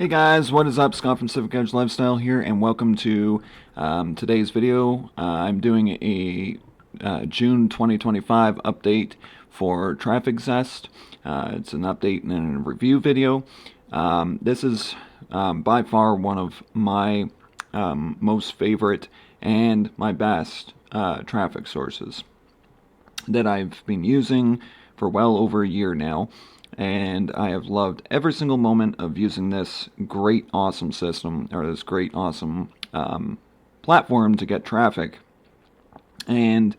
Hey guys, what is up? Scott from Civic Edge Lifestyle here, and welcome to today's video. I'm doing a June 2025 update for TrafficZest. It's an update and a review video. This is by far one of my most favorite and my best traffic sources that I've been using for well over a year now, and I have loved every single moment of using this great, awesome system, or this great, awesome platform to get traffic. And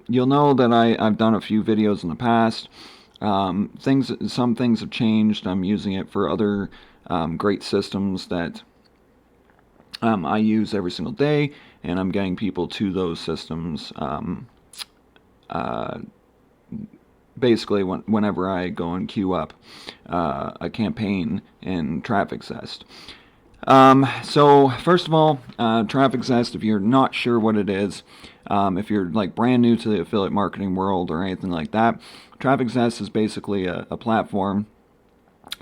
you'll know that I've done a few videos in the past. Some things have changed. I'm using it for other great systems that I use every single day, and I'm getting people to those systems basically whenever I go and queue up a campaign in TrafficZest. So first of all, TrafficZest, if you're not sure what it is, if you're like brand new to the affiliate marketing world or anything like that, TrafficZest is basically a platform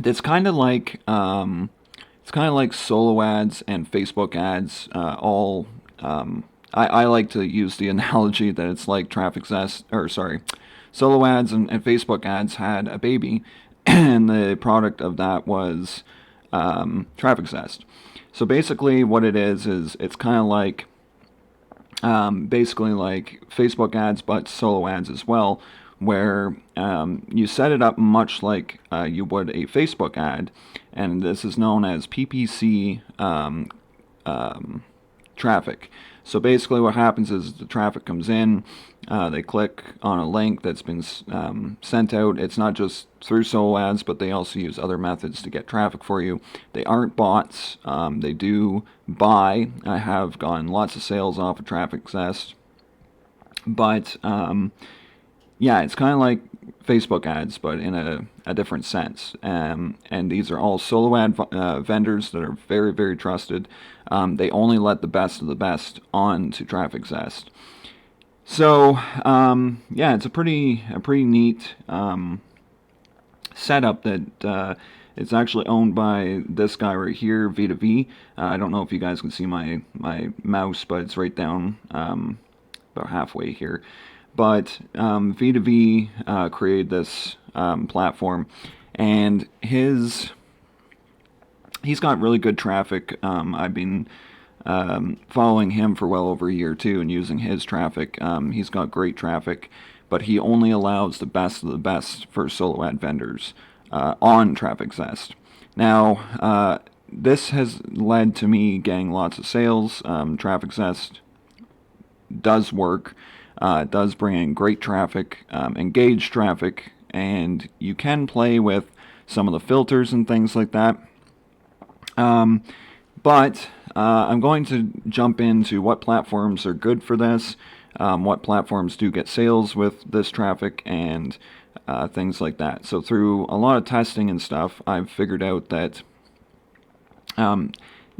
that's kind of like solo ads and Facebook ads. I like to use the analogy that it's like solo ads and Facebook ads had a baby, and the product of that was TrafficZest. So basically, what it is it's kind of like basically like Facebook ads, but solo ads as well, where you set it up much like you would a Facebook ad, and this is known as PPC traffic. So basically what happens is the traffic comes in, they click on a link that's been sent out. It's not just through solo ads, but they also use other methods to get traffic for you. They aren't bots. They do buy. I have gotten lots of sales off of TrafficZest. But yeah, it's kind of like Facebook ads, but in a different sense. And these are all solo ad vendors that are very, very trusted. They only let the best of the best on to TrafficZest. So yeah, it's a pretty neat setup that it's actually owned by this guy right here, V2V. I don't know if you guys can see my mouse, but it's right down about halfway here. But V2V created this platform, and he's got really good traffic. I've been following him for well over a year too, and using his traffic. He's got great traffic, but he only allows the best of the best for solo ad vendors on TrafficZest. Now, this has led to me getting lots of sales. TrafficZest does work. It does bring in great traffic, engaged traffic, and you can play with some of the filters and things like that. But I'm going to jump into what platforms are good for this, what platforms do get sales with this traffic, and things like that. So through a lot of testing and stuff, I've figured out that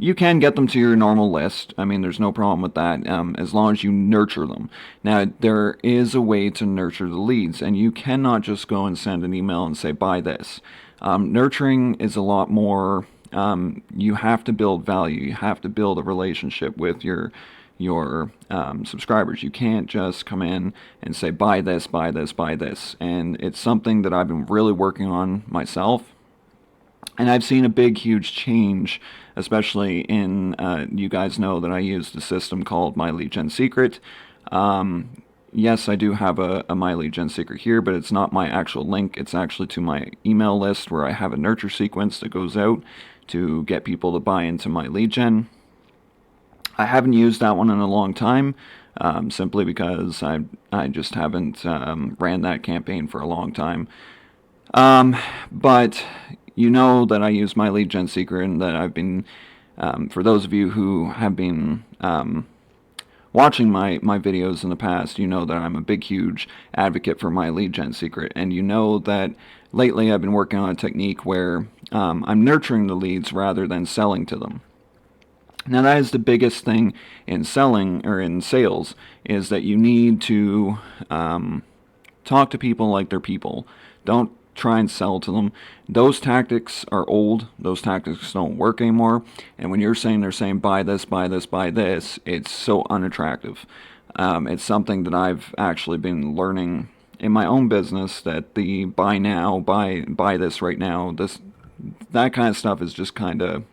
you can get them to your normal list. I mean, there's no problem with that, as long as you nurture them. Now, there is a way to nurture the leads, and you cannot just go and send an email and say, buy this. Nurturing is a lot more, you have to build value. You have to build a relationship with your subscribers. You can't just come in and say, buy this, buy this, buy this. And it's something that I've been really working on myself. And I've seen a big, huge change, especially in, you guys know that I used a system called My Lead Gen Secret. Yes, I do have a My Lead Gen Secret here, but it's not my actual link. It's actually to my email list, where I have a nurture sequence that goes out to get people to buy into my lead gen. I haven't used that one in a long time, simply because I just haven't ran that campaign for a long time. But you know that I use My Lead Gen Secret, and that I've been, for those of you who have been watching my videos in the past, you know that I'm a big, huge advocate for My Lead Gen Secret, and you know that lately I've been working on a technique where I'm nurturing the leads rather than selling to them. Now, that is the biggest thing in selling, or in sales, is that you need to talk to people like they're people. Don't try and sell to them. Those tactics are old. Those tactics don't work anymore. And when they're saying buy this, buy this, buy this, it's so unattractive. It's something that I've actually been learning in my own business, that the buy now, buy this right now, that kind of stuff is just kind of,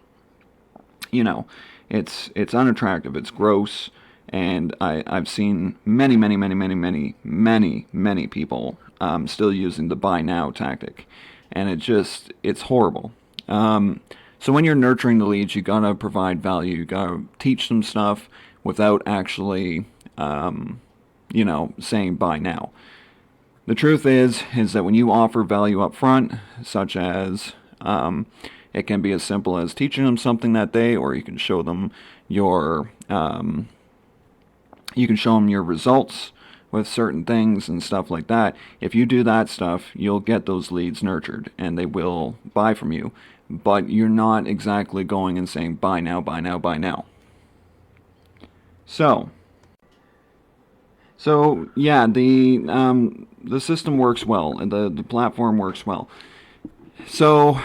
it's unattractive. It's gross. And I've seen many people still using the buy now tactic, and it's horrible. So when you're nurturing the leads, you gotta provide value. You gotta teach them stuff without actually, saying buy now. The truth is that when you offer value up front, such as it can be as simple as teaching them something that day, or you can show them your results with certain things and stuff like that. If you do that stuff, you'll get those leads nurtured and they will buy from you. But you're not exactly going and saying buy now, buy now, buy now. So yeah, the system works well, and the platform works well. So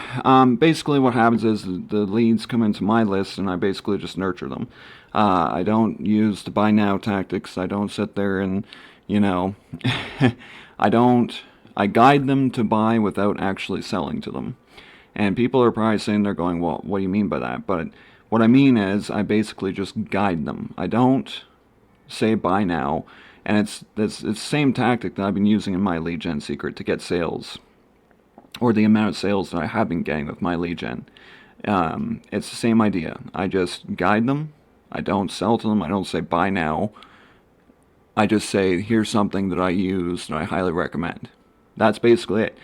basically what happens is the leads come into my list, and I basically just nurture them. I don't use the buy now tactics. I don't sit there and, I guide them to buy without actually selling to them. And people are probably saying, they're going, well, what do you mean by that? But what I mean is I basically just guide them. I don't say buy now. And it's the same tactic that I've been using in my lead gen secret to get sales, or the amount of sales that I have been getting with my lead gen. It's the same idea. I just guide them. I don't sell to them. I don't say buy now. I just say, here's something that I use that I highly recommend. That's basically it.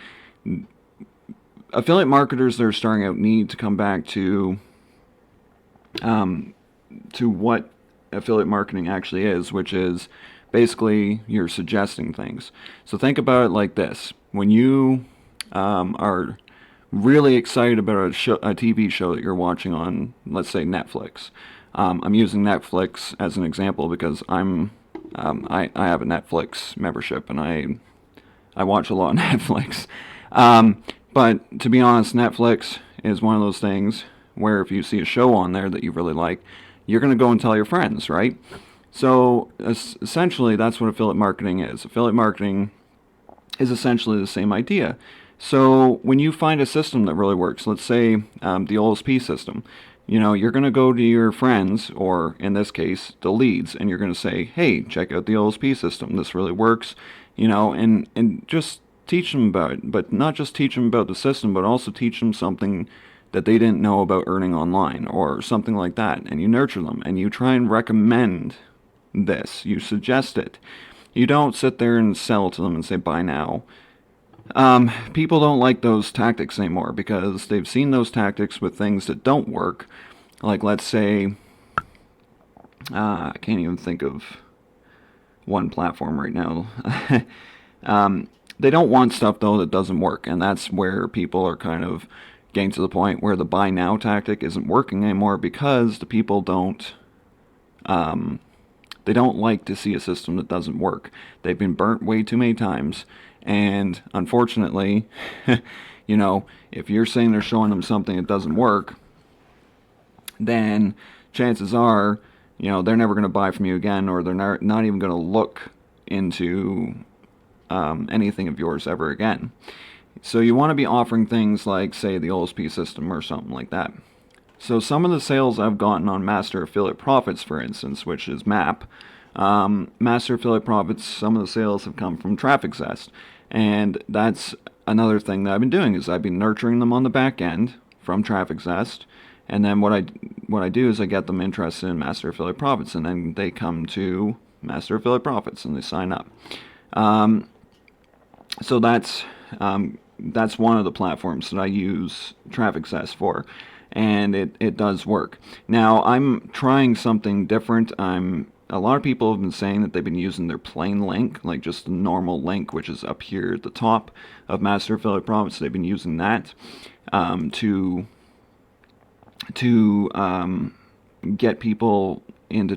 Affiliate marketers that are starting out need to come back to what affiliate marketing actually is, which is basically you're suggesting things. So think about it like this. When you are really excited about a TV show that you're watching on, let's say, Netflix. I'm using Netflix as an example because I have a Netflix membership, and I watch a lot of Netflix. But to be honest, Netflix is one of those things where if you see a show on there that you really like, you're going to go and tell your friends, right? So essentially, that's what affiliate marketing is. Affiliate marketing is essentially the same idea. So when you find a system that really works, let's say the OSP system, you're going to go to your friends, or in this case, the leads, and you're going to say, hey, check out the OSP system. This really works, and just teach them about it. But not just teach them about the system, but also teach them something that they didn't know about earning online, or something like that. And you nurture them, and you try and recommend this. You suggest it. You don't sit there and sell to them and say, buy now. People don't like those tactics anymore because they've seen those tactics with things that don't work. Like, let's say, I can't even think of one platform right now. They don't want stuff, though, that doesn't work. And that's where people are kind of getting to the point where the buy now tactic isn't working anymore, because the people don't like to see a system that doesn't work. They've been burnt way too many times. And unfortunately, if you're saying they're showing them something that doesn't work, then chances are, they're never going to buy from you again, or they're not even going to look into anything of yours ever again. So you want to be offering things like, say, the OSP system or something like that. So some of the sales I've gotten on Master Affiliate Profits, for instance, which is MAP, Master Affiliate Profits, some of the sales have come from TrafficZest. And that's another thing that I've been doing, is I've been nurturing them on the back end from TrafficZest. And then what I do is I get them interested in Master Affiliate Profits, and then they come to Master Affiliate Profits and they sign up. So that's one of the platforms that I use TrafficZest for, and it does work. Now I'm trying something different. A lot of people have been saying that they've been using their plain link, like just the normal link, which is up here at the top of Master Affiliate Profits. They've been using that to get people into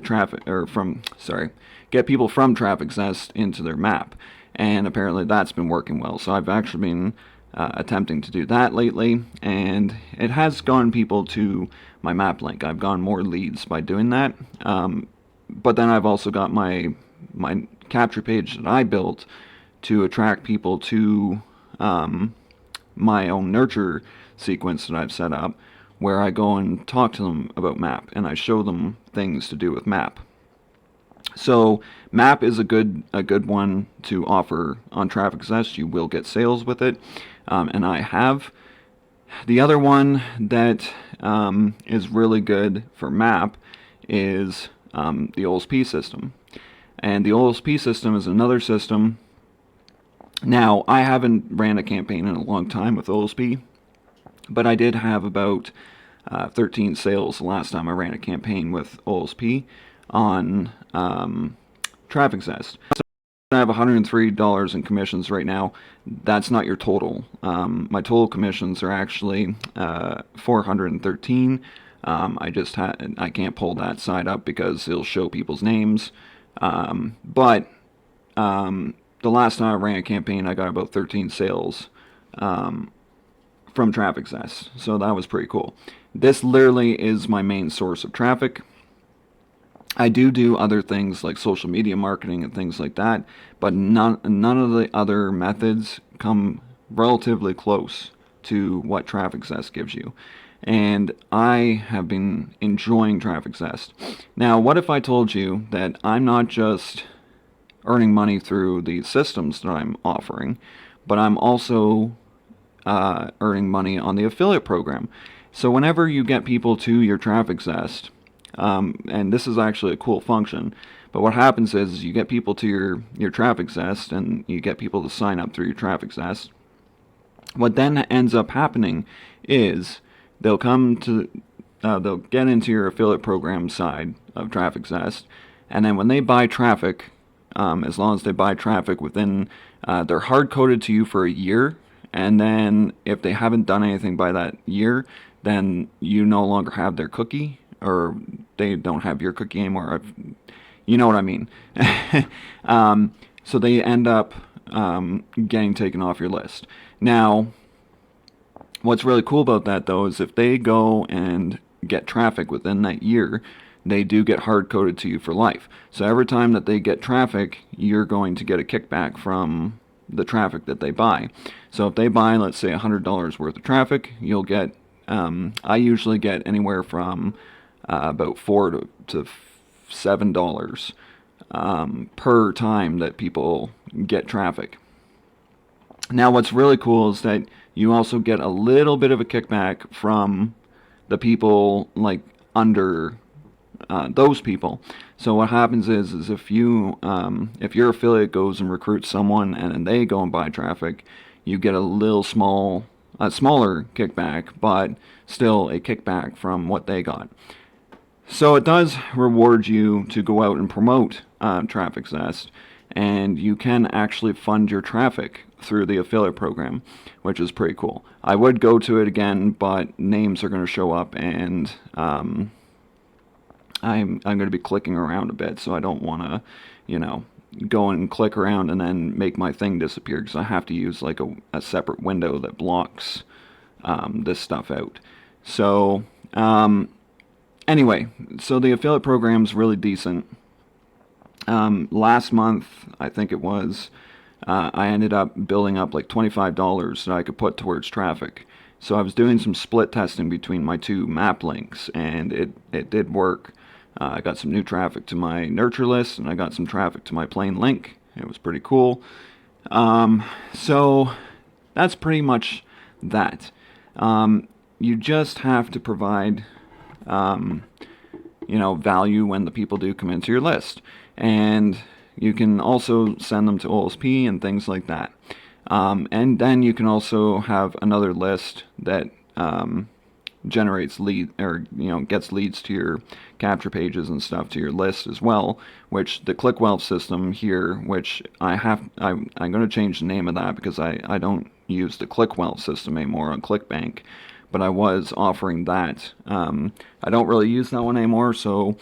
get people from TrafficZest into their map, and apparently that's been working well. So I've actually been attempting to do that lately, and it has gotten people to my map link. I've gotten more leads by doing that, but then I've also got my capture page that I built to attract people to my own nurture sequence that I've set up, where I go and talk to them about map and I show them things to do with map. So map is a good one to offer on TrafficZest. You will get sales with it, and I have. The other one that is really good for map is the OSP system, and the OSP system is another system. Now, I haven't ran a campaign in a long time with OSP, but I did have about 13 sales the last time I ran a campaign with OSP on TrafficZest. So I have $103 in commissions right now. That's not your total. My total commissions are actually 413. I can't pull that side up because it'll show people's names. But the last time I ran a campaign, I got about 13 sales from TrafficZest, so that was pretty cool. This literally is my main source of traffic. I do other things like social media marketing and things like that, but none of the other methods come relatively close to what TrafficZest gives you. And I have been enjoying TrafficZest. Now, what if I told you that I'm not just earning money through the systems that I'm offering, but I'm also earning money on the affiliate program? So whenever you get people to your TrafficZest, and this is actually a cool function, but what happens is you get people to your TrafficZest and you get people to sign up through your TrafficZest. What then ends up happening is they'll get into your affiliate program side of TrafficZest, and then when they buy traffic, as long as they buy traffic within, they're hard-coded to you for a year, and then if they haven't done anything by that year, then you no longer have their cookie, or they don't have your cookie anymore. You know what I mean. So they end up getting taken off your list. Now, what's really cool about that, though, is if they go and get traffic within that year, they do get hard-coded to you for life. So every time that they get traffic, you're going to get a kickback from the traffic that they buy. So if they buy, let's say, $100 worth of traffic, you'll get, I usually get anywhere from about $4 to $7 per time that people get traffic. Now, what's really cool is that you also get a little bit of a kickback from the people like under those people. So what happens is if your affiliate goes and recruits someone and then they go and buy traffic, you get a smaller kickback, but still a kickback from what they got. So it does reward you to go out and promote TrafficZest, and you can actually fund your traffic through the affiliate program, which is pretty cool. I would go to it again, but names are going to show up, and I'm going to be clicking around a bit, so I don't want to, go and click around and then make my thing disappear, because I have to use like a separate window that blocks this stuff out. So anyway, so the affiliate program's really decent. Last month, I think it was, I ended up building up like $25 that I could put towards traffic. So I was doing some split testing between my two map links, and it did work. I got some new traffic to my nurture list, and I got some traffic to my plain link. It was pretty cool. So that's pretty much that. You just have to provide value when the people do come into your list. And you can also send them to OSP and things like that. And then you can also have another list that generates gets leads to your capture pages and stuff to your list as well, which the ClickWealth system here, which I'm going to change the name of that because I don't use the ClickWealth system anymore on ClickBank, but I was offering that. I don't really use that one anymore, so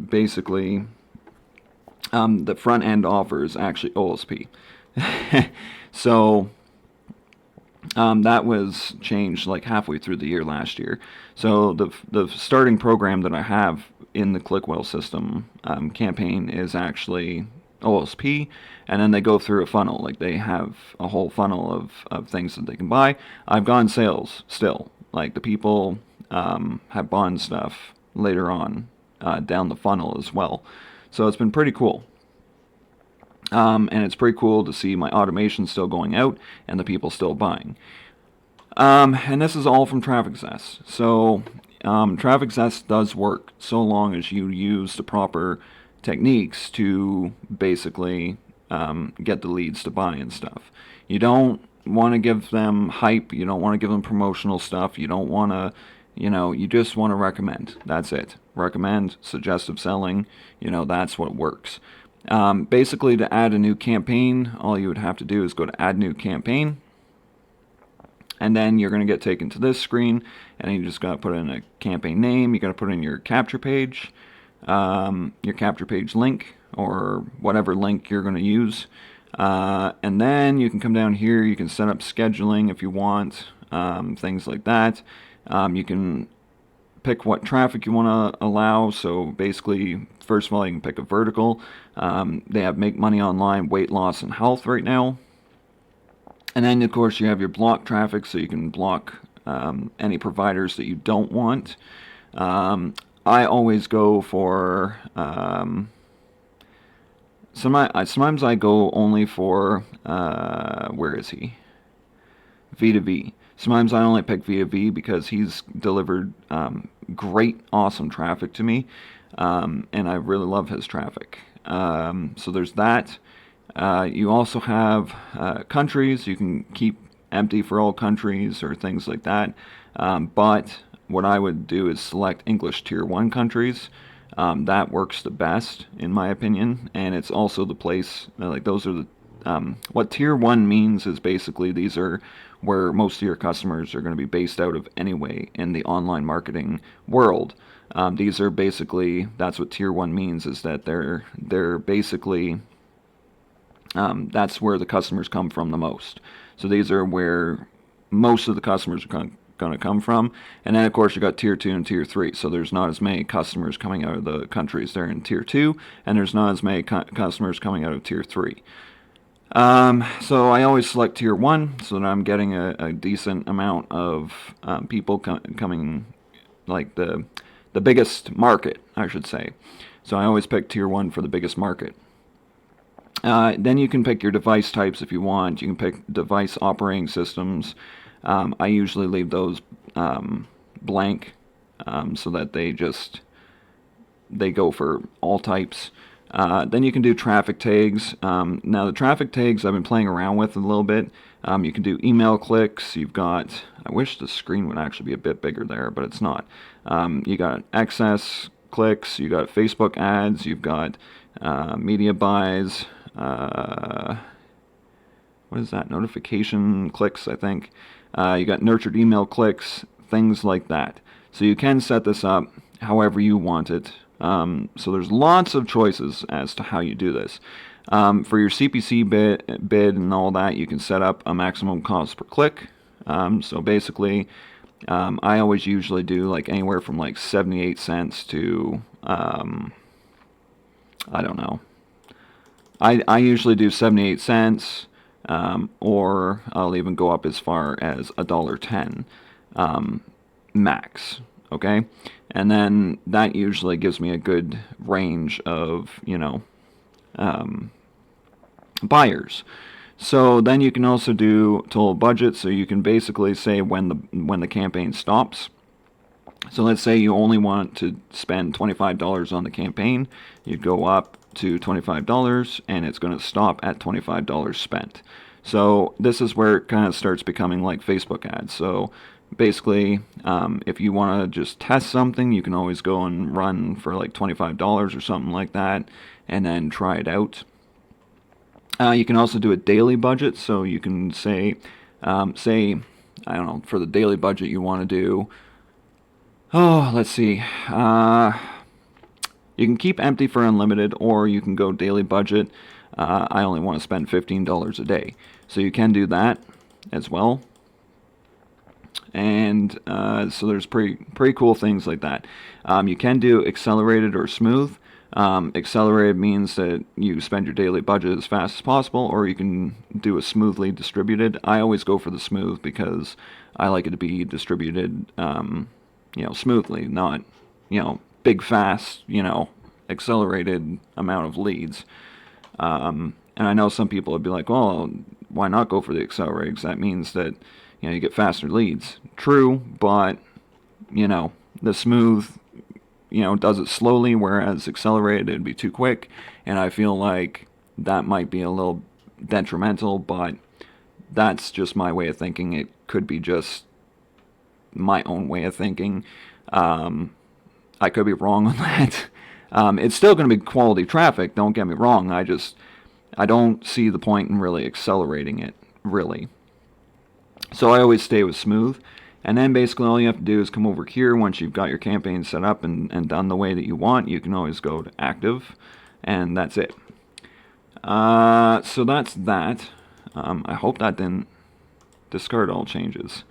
basically the front end offer is actually OSP. So That was changed like halfway through the year last year. So the starting program that I have in the ClickWell system campaign is actually OSP, and then they go through a funnel. Like they have a whole funnel of things that they can buy. I've gone sales still. Like the people have bought stuff later on down the funnel as well. So it's been pretty cool. And it's pretty cool to see my automation still going out and the people still buying. And this is all from TrafficZest. So TrafficZest does work so long as you use the proper techniques to basically get the leads to buy and stuff. You don't want to give them hype. You don't want to give them promotional stuff. You don't want to, you just want to recommend. That's it. Recommend, suggestive selling, that's what works. Basically, to add a new campaign, all you would have to do is go to Add New Campaign, and then you're going to get taken to this screen, and you just got to put in a campaign name. You got to put in your capture page link, or whatever link you're going to use, and then you can come down here. You can set up scheduling if you want, things like that. You can pick what traffic you want to allow. So basically, first of all, you can pick a vertical. They have make money online, weight loss, and health right now. And then, of course, you have your block traffic, so you can block any providers that you don't want. I always go for sometimes I go only for where is he? V2V. Sometimes I only pick V2V because he's delivered great, awesome traffic to me, and I really love his traffic. So there's that. You also have countries. You can keep empty for all countries or things like that. But what I would do is select English Tier 1 countries. That works the best, in my opinion, and it's also the place, like those are the what Tier 1 means is basically these are where most of your customers are going to be based out of anyway in the online marketing world. These are basically, that's what Tier 1 means, is that they're basically, that's where the customers come from the most. So these are where most of the customers are going to come from. And then, of course, you got Tier 2 and Tier 3. So there's not as many customers coming out of the countries there in Tier 2, and there's not as many customers coming out of Tier 3. So I always select Tier 1 so that I'm getting a decent amount of people coming, like the biggest market, I should say. So I always pick Tier 1 for the biggest market. Then you can pick your device types if you want. You can pick device operating systems. I usually leave those blank so that they go for all types. Then you can do traffic tags. Now the traffic tags I've been playing around with a little bit. You can do email clicks. You've got, I wish the screen would actually be a bit bigger there, but it's not. You got excess clicks. You got Facebook ads. You've got media buys. What is that? Notification clicks, I think. You got nurtured email clicks, things like that. So you can set this up however you want it. So there's lots of choices as to how you do this. For your CPC bid and all that, you can set up a maximum cost per click. So basically, I always usually do like anywhere from like 78 cents to, I don't know. I usually do 78 cents, or I'll even go up as far as $1.10 max. Okay, and then that usually gives me a good range of buyers. So then you can also do total budget. So you can basically say when the campaign stops. So let's say you only want to spend $25 on the campaign. You go up to $25 and it's going to stop at $25 spent. So this is where it kind of starts becoming like Facebook ads. So basically, if you want to just test something, you can always go and run for like $25 or something like that and then try it out. You can also do a daily budget. So you can say, I don't know, for the daily budget you want to do, let's see. You can keep empty for unlimited, or you can go daily budget. I only want to spend $15 a day. So you can do that as well. and so there's pretty cool things like that. You can do accelerated or smooth. Accelerated means that you spend your daily budget as fast as possible, or you can do a smoothly distributed. I always go for the smooth because I like it to be distributed, smoothly, not, big, fast, accelerated amount of leads. And I know some people would be like, well, why not go for the accelerated? 'Cause that means that, you get faster leads. True, but, the smooth, does it slowly, whereas accelerated, it'd be too quick. And I feel like that might be a little detrimental, but that's just my way of thinking. It could be just my own way of thinking. I could be wrong on that. It's still going to be quality traffic, don't get me wrong. I don't see the point in really accelerating it, really. So I always stay with smooth. And then basically all you have to do is come over here. Once you've got your campaign set up and done the way that you want, you can always go to active, and that's it. So that's that. I hope that didn't discard all changes.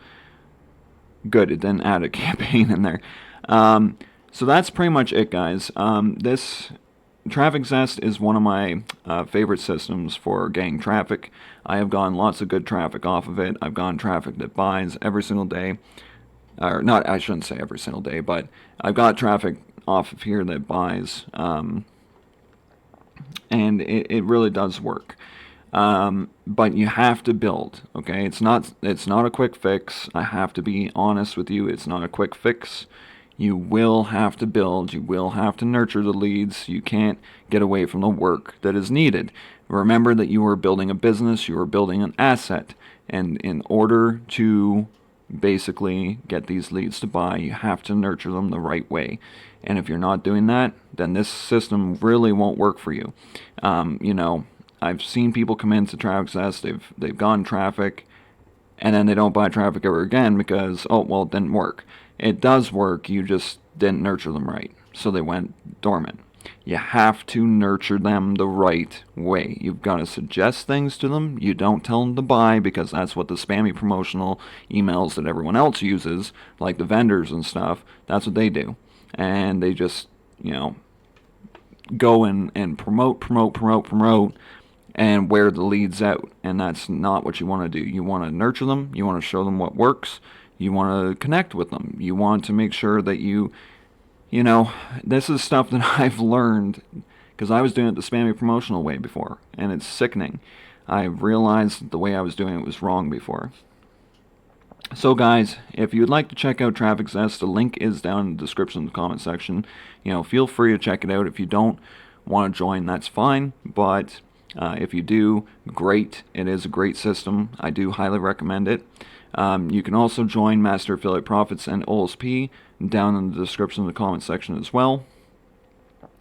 Good, it didn't add a campaign in there. So that's pretty much it, guys. This TrafficZest is one of my favorite systems for getting traffic. I have gotten lots of good traffic off of it. I've gotten traffic that buys every single day. Or not, I shouldn't say every single day, but I've got traffic off of here that buys. And it really does work. But you have to build, okay? It's not a quick fix. I have to be honest with you. It's not a quick fix. You will have to build. You will have to nurture the leads. You can't get away from the work that is needed. Remember that you are building a business. You are building an asset. And in order to basically get these leads to buy, you have to nurture them the right way. And if you're not doing that, then this system really won't work for you. I've seen people come into TrafficZest, they've gotten traffic, and then they don't buy traffic ever again because, oh, well, it didn't work. It does work, you just didn't nurture them right, so they went dormant. You have to nurture them the right way. You've got to suggest things to them. You don't tell them to buy, because that's what the spammy promotional emails that everyone else uses, like the vendors and stuff, that's what they do. And they just, go and promote, and wear the leads out. And that's not what you want to do. You want to nurture them. You want to show them what works. You want to connect with them. You want to make sure that this is stuff that I've learned because I was doing it the spammy promotional way before, and it's sickening. I realized that the way I was doing it was wrong before. So guys, if you'd like to check out TrafficZest, the link is down in the description in the comment section. Feel free to check it out. If you don't want to join, that's fine, but if you do, great. It is a great system. I do highly recommend it. You can also join Master Affiliate Profits and OLSP down in the description of the comment section as well.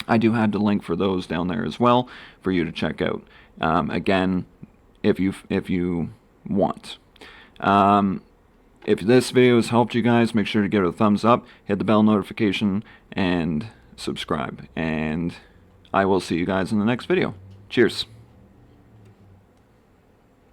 I do have the link for those down there as well for you to check out. Again, if you want. If this video has helped you guys, make sure to give it a thumbs up, hit the bell notification, and subscribe. And I will see you guys in the next video. Cheers.